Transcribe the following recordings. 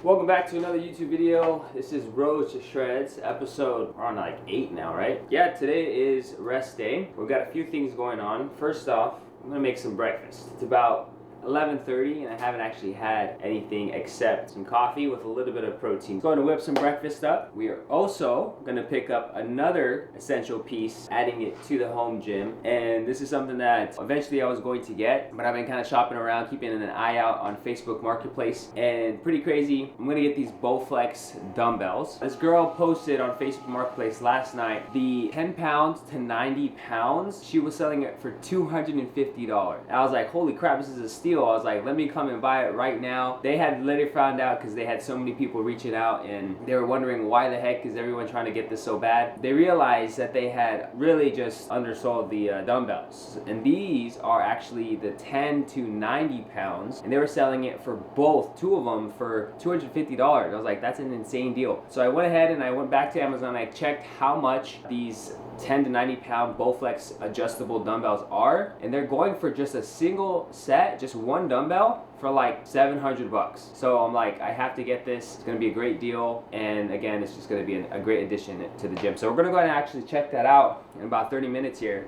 Welcome back to another YouTube video. This is Road to Shredz episode. We're on like 8 now, right? Yeah, today is rest day. We've got a few things going on. First off, I'm gonna make some breakfast. It's about 11:30 and I haven't actually had anything except some coffee with a little bit of protein. Going to whip some breakfast up. We are also going to pick up another essential piece, adding it to the home gym. And this is something that eventually I was going to get, but I've been kind of shopping around, keeping an eye out on Facebook Marketplace. And pretty crazy, I'm going to get these Bowflex dumbbells. This girl posted on Facebook Marketplace last night the 10 pounds to 90 pounds. She was selling it for $250. I was like, holy crap, this is a steal. I was like, let me come and buy it right now. They had later found out because they had so many people reaching out and they were wondering why the heck is everyone trying to get this so bad. They realized that they had really just undersold the dumbbells, and these are actually the 10 to 90 pounds, and they were selling it for both, two of them, for $250. I was like, that's an insane deal. So I went ahead and I went back to Amazon. I checked how much these 10 to 90 pound Bowflex adjustable dumbbells are, and they're going for just a single set, just one dumbbell, for like $700. So I'm like, I have to get this. It's gonna be a great deal, and again, it's just gonna be a great addition to the gym. So we're gonna go ahead and actually check that out in about 30 minutes here.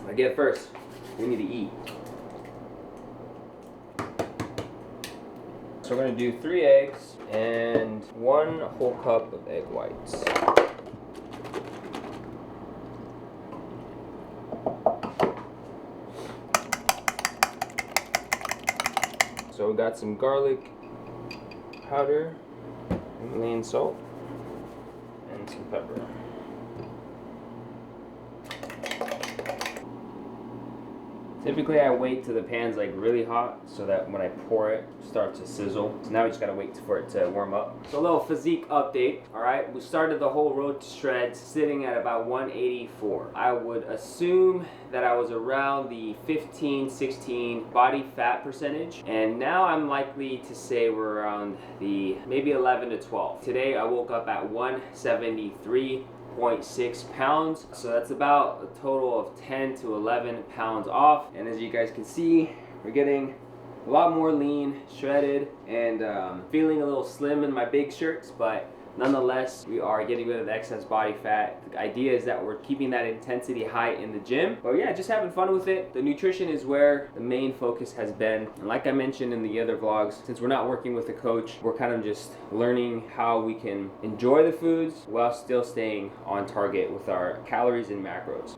But get first, we need to eat. So we're gonna do 3 eggs and 1 whole cup of egg whites. So we got some garlic powder, Himalayan salt, and some pepper. Typically I wait till the pan's like really hot so that when I pour it, it starts to sizzle. So now we just gotta wait for it to warm up. So a little physique update, alright? We started the whole road to Shredz sitting at about 184. I would assume that I was around the 15-16 body fat percentage, and now I'm likely to say we're around the maybe 11 to 12. Today I woke up at 173.6 pounds, so that's about a total of 10 to 11 pounds off. And as you guys can see, we're getting a lot more lean, shredded, and feeling a little slim in my big shirts, but nonetheless, we are getting rid of the excess body fat. The idea is that we're keeping that intensity high in the gym. But yeah, just having fun with it. The nutrition is where the main focus has been. And like I mentioned in the other vlogs, since we're not working with a coach, we're kind of just learning how we can enjoy the foods while still staying on target with our calories and macros.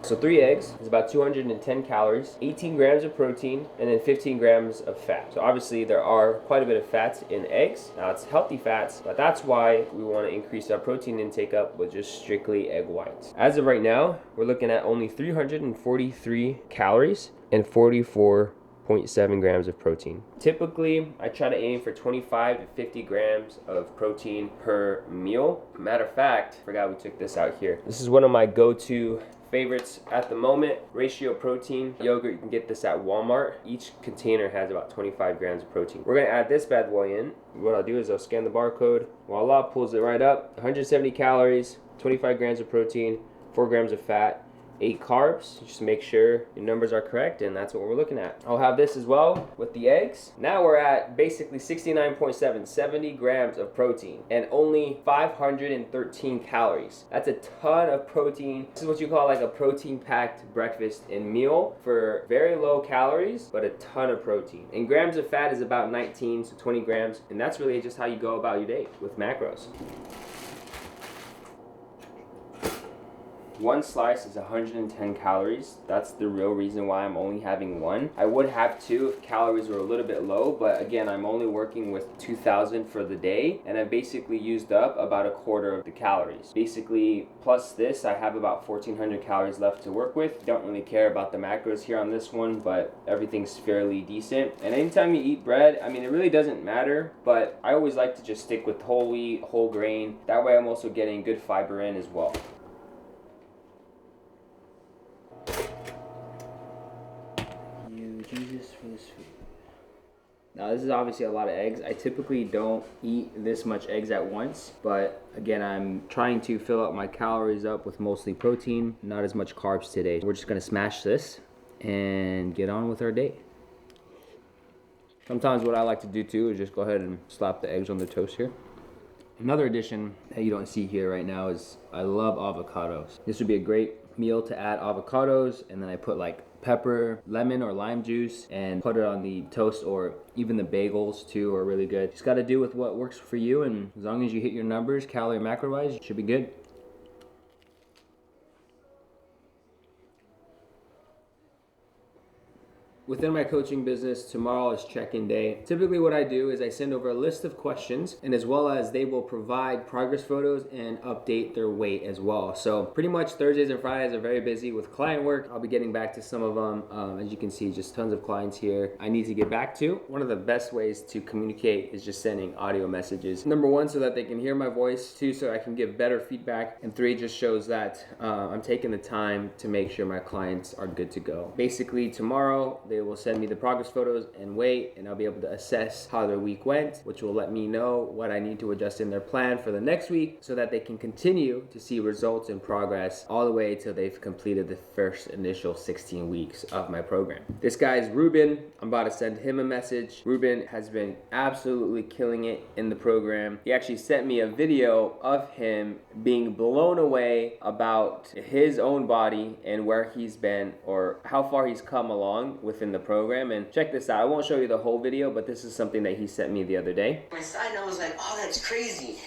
So 3 eggs is about 210 calories, 18 grams of protein, and then 15 grams of fat. So obviously there are quite a bit of fats in eggs. Now it's healthy fats, but that's why we want to increase our protein intake up with just strictly egg whites. As of right now, we're looking at only 343 calories and 44.7 grams of protein. Typically, I try to aim for 25 to 50 grams of protein per meal. Matter of fact, forgot we took this out here. This is one of my go-to favorites at the moment. Ratio protein yogurt. You can get this at Walmart. Each container has about 25 grams of protein. We're gonna add this bad boy in. What I'll do is I'll scan the barcode. Voila, pulls it right up. 170 calories, 25 grams of protein, 4 grams of fat, 8 carbs. Just make sure your numbers are correct, and that's what we're looking at. I'll have this as well with the eggs. Now we're at basically 69.7, 70 grams of protein and only 513 calories. That's a ton of protein. This is what you call like a protein-packed breakfast and meal for very low calories, but a ton of protein. And grams of fat is about 19 to 20 grams, and that's really just how you go about your day with macros. 1 slice is 110 calories. That's the real reason why I'm only having 1. I would have 2 if calories were a little bit low, but again, I'm only working with 2,000 for the day, and I basically used up about a quarter of the calories. Basically, plus this, I have about 1,400 calories left to work with. Don't really care about the macros here on this one, but everything's fairly decent. And anytime you eat bread, I mean, it really doesn't matter, but I always like to just stick with whole wheat, whole grain. That way I'm also getting good fiber in as well. Jesus for this food. Now this is obviously a lot of eggs. I typically don't eat this much eggs at once, but again, I'm trying to fill up my calories up with mostly protein, not as much carbs today. We're just gonna smash this and get on with our day. Sometimes what I like to do too is just go ahead and slap the eggs on the toast here. Another addition that you don't see here right now is I love avocados. This would be a great meal to add avocados, and then I put like pepper, lemon or lime juice, and put it on the toast, or even the bagels too are really good. Just got to do with what works for you, and as long as you hit your numbers calorie and macro wise, you should be good. Within my coaching business, tomorrow is check-in day. Typically what I do is I send over a list of questions, and as well as they will provide progress photos and update their weight as well. So pretty much Thursdays and Fridays are very busy with client work. I'll be getting back to some of them. As you can see, just tons of clients here I need to get back to. One of the best ways to communicate is just sending audio messages. Number one, so that they can hear my voice. Two, so I can give better feedback. And three, just shows that I'm taking the time to make sure my clients are good to go. Basically, tomorrow, they will send me the progress photos and weight, and I'll be able to assess how their week went, which will let me know what I need to adjust in their plan for the next week so that they can continue to see results and progress all the way till they've completed the first initial 16 weeks of my program. This guy's Ruben. I'm about to send him a message. Ruben has been absolutely killing it in the program. He actually sent me a video of him being blown away about his own body and where he's been, or how far he's come along within the program. And check this out. I won't show you the whole video, but this is something that he sent me the other day. My side, and I was like, oh, that's crazy.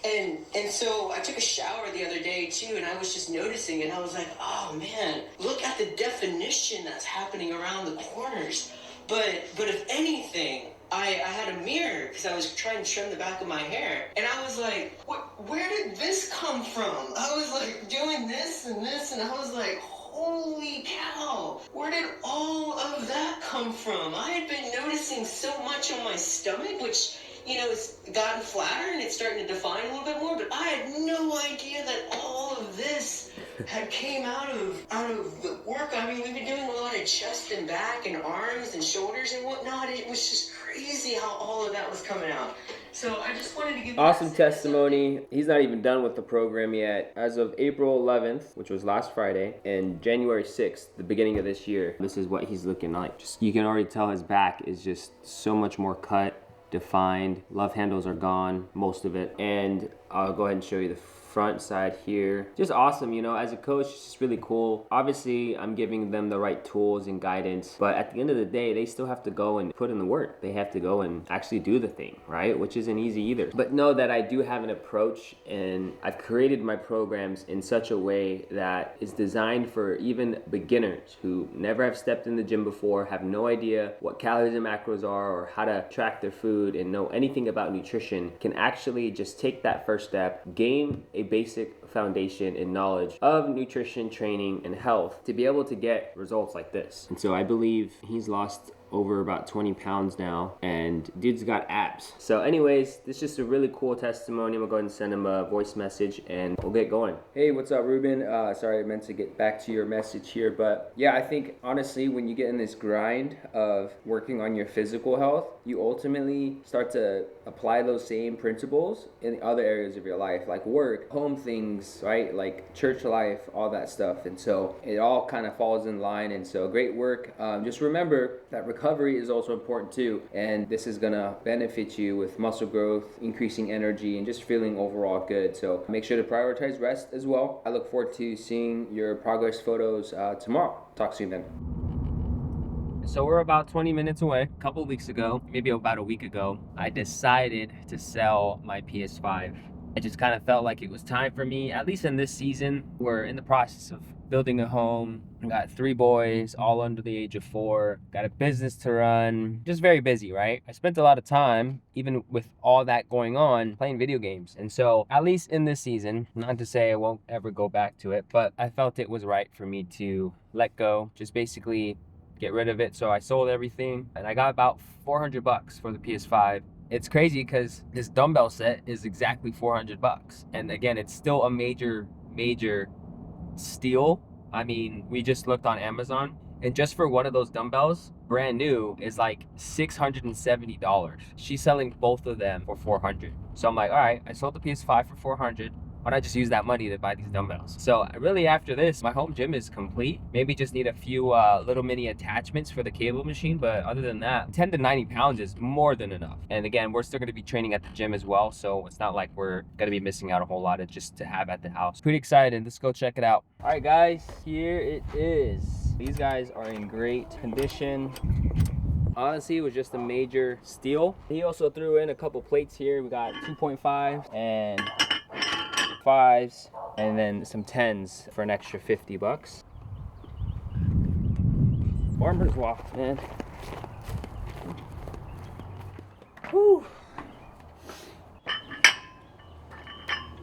And so I took a shower the other day too, and I was just noticing, and I was like, oh man, look at the definition that's happening around the corners. But if anything, I had a mirror because I was trying to trim the back of my hair, and I was like, where did this come from? I was like doing this and this, and I was like, holy cow, where did all of that come from? I had been noticing so much on my stomach, which, you know, it's gotten flatter and it's starting to define a little bit more, but I had no idea that all of this had came out of the work. I mean, we've been doing a lot of chest and back and arms and shoulders and whatnot. It was just crazy how all of that was coming out. So I just wanted to give awesome testimony. He's not even done with the program yet. As of April 11th, which was last Friday, and January 6th, the beginning of this year, this is what he's looking like. Just, you can already tell his back is just so much more cut, defined. Love handles are gone, most of it. And I'll go ahead and show you the front side here. Just awesome, you know, as a coach, it's just really cool. Obviously, I'm giving them the right tools and guidance, but at the end of the day, they still have to go and put in the work. They have to go and actually do the thing, right? Which isn't easy either. But know that I do have an approach, and I've created my programs in such a way that is designed for even beginners who never have stepped in the gym before, have no idea what calories and macros are or how to track their food and know anything about nutrition, can actually just take that first step, gain a basic foundation and knowledge of nutrition, training, and health to be able to get results like this. And so I believe he's lost over about 20 pounds now, and dude's got abs. So anyways, this is just a really cool testimony. I'm gonna go ahead and send him a voice message and we'll get going. Hey, what's up, Ruben? Sorry, I meant to get back to your message here, but yeah, I think honestly, when you get in this grind of working on your physical health, you ultimately start to apply those same principles in other areas of your life, like work, home things, right? Like church life, all that stuff. And so it all kind of falls in line. And so great work. Just remember that recovery is also important too. And this is gonna benefit you with muscle growth, increasing energy, and just feeling overall good. So make sure to prioritize rest as well. I look forward to seeing your progress photos tomorrow. Talk soon then. So we're about 20 minutes away. A couple weeks ago, maybe about a week ago, I decided to sell my PS5. I just kind of felt like it was time for me, at least in this season. We're in the process of building a home. I got 3 boys, all under the age of 4. Got a business to run. Just very busy, right? I spent a lot of time, even with all that going on, playing video games. And so, at least in this season, not to say I won't ever go back to it, but I felt it was right for me to let go. Just basically get rid of it. So I sold everything and I got about $400 for the PS5. It's crazy because this dumbbell set is exactly $400. And again, it's still a major steal. I mean, we just looked on Amazon, and just for one of those dumbbells, brand new, is like $670. She's selling both of them for $400. So I'm like, all right, I sold the PS5 for $400. why not just use that money to buy these dumbbells? So really after this, my home gym is complete. Maybe just need a few little mini attachments for the cable machine, but other than that, 10 to 90 pounds is more than enough. And again, we're still gonna be training at the gym as well, so it's not like we're gonna be missing out a whole lot of just to have at the house. Pretty excited, let's go check it out. All right guys, here it is. These guys are in great condition. Honestly, it was just a major steal. He also threw in a couple plates here. We got 2.5 and 5s, and then some 10s for an extra 50 bucks. Farmer's walk, man. Whew.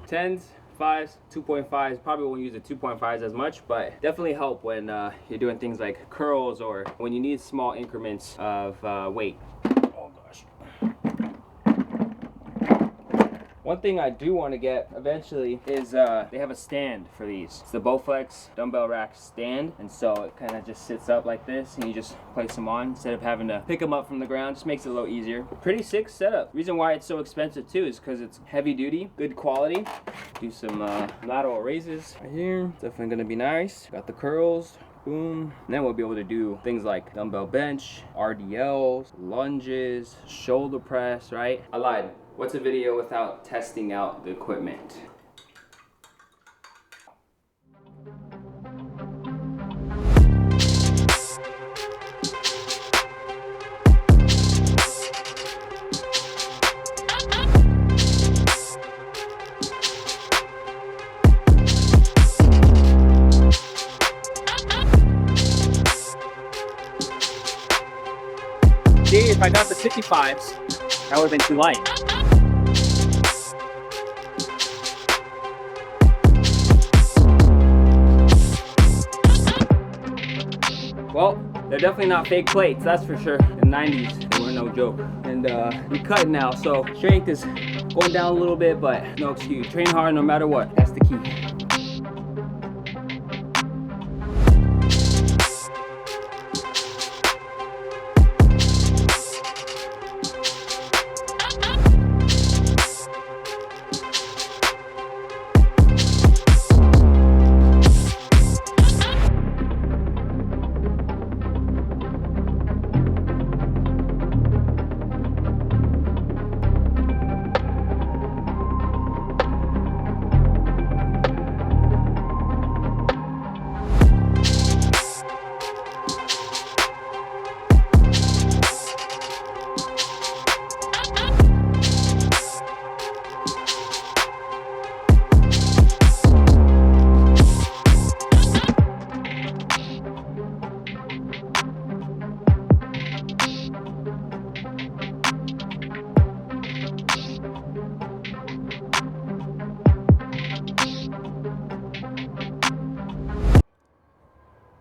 10s, 5s, 2.5s. Probably won't use the 2.5s as much, but definitely help when you're doing things like curls or when you need small increments of weight. Oh gosh. One thing I do want to get eventually is they have a stand for these. It's the Bowflex dumbbell rack stand, and so it kind of just sits up like this and you just place them on instead of having to pick them up from the ground. Just makes it a little easier. Pretty sick setup. Reason why it's so expensive too is because it's heavy duty, good quality. Do some lateral raises right here. Definitely gonna be nice. Got the curls. Boom. And then we'll be able to do things like dumbbell bench, RDLs, lunges, shoulder press, right? I lied. What's a video without testing out the equipment? See, if I got the 55s, that would have been too light. Well, they're definitely not fake plates, that's for sure. In the 90s, they were no joke. And we cut now, so strength is going down a little bit, but no excuse. Train hard no matter what, that's the key.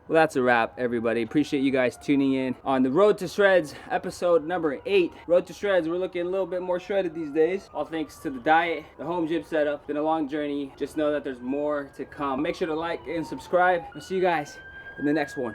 Well, that's a wrap, everybody. Appreciate you guys tuning in on the Road to Shredz, episode number 8. Road to Shredz, we're looking a little bit more shredded these days. All thanks to the diet, the home gym setup. Been a long journey. Just know that there's more to come. Make sure to like and subscribe. I'll see you guys in the next one.